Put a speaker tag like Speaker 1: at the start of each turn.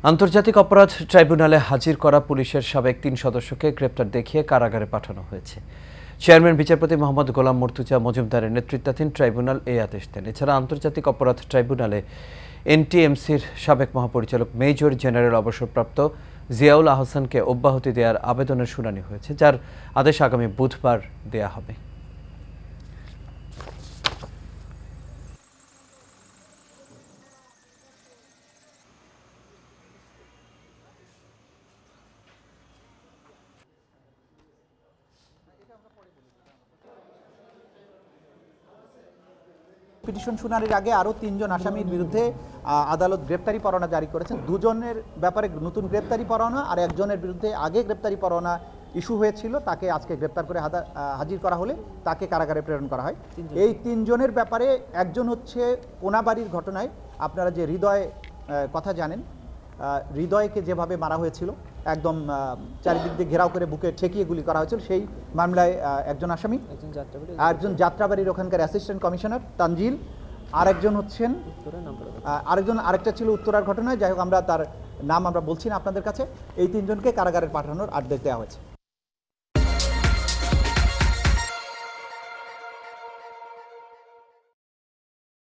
Speaker 1: আন্তর্জাতিক অপরাধ ট্রাইব্যুনালে হাজির করা পুলিশের সাবেক ৩ সদস্যকে গ্রেপ্তার দেখিয়ে কারাগারে পাঠানো হয়েছে। চেয়ারম্যান বিচারপতি মোহাম্মদ গোলাম মর্তুজা মজুমদারের নেতৃত্বাধীন ট্রাইব্যুনাল এই আদেশ দেন। এছাড়া আন্তর্জাতিক অপরাধ ট্রাইব্যুনালে এনটিএমসির সাবেক মহাপরিচালক মেজর জেনারেল অবসরপ্রাপ্ত জিয়াউল আহসানকে অব্যাহতি দেওয়ার আবেদনের শুনানি হয়েছে, যার আদেশ আগামী বুধবার দেয়া হবে।
Speaker 2: পিটিশন শুনানির আগে আরও ৩ জন আসামির বিরুদ্ধে আদালত গ্রেপ্তারি পরোয়ানা জারি করেছেন। 2 জনের ব্যাপারে নতুন গ্রেপ্তারি পরোয়ানা আর 1 জনের বিরুদ্ধে আগে গ্রেপ্তারি পরোয়ানা ইস্যু হয়েছিল, তাকে আজকে গ্রেপ্তার করে হাজির করা হলে তাকে কারাগারে প্রেরণ করা হয়। এই 3 জনের ব্যাপারে একজন হচ্ছে কোনাবাড়ির ঘটনায় আপনারা যে হৃদয় কথা জানেন, হৃদয়কে যেভাবে মারা হয়েছিল, একদম চারিদিক দিয়ে ঘেরাও করে বুকে ঠেকিয়ে গুলি করা হয়েছিল, সেই মামলায় একজন আসামি, একজন যাত্রাবাড়ির ওখানকার অ্যাসিস্ট্যান্ট কমিশনার তানজিল, আরেকজন হচ্ছেন আরেকটা ছিল উত্তরার ঘটনায়। যাই হোক, আমরা তার নাম আমরা বলছি না আপনাদের কাছে। এই 3 জনকে কারাগারে পাঠানোর আদেশ দেওয়া হয়েছে।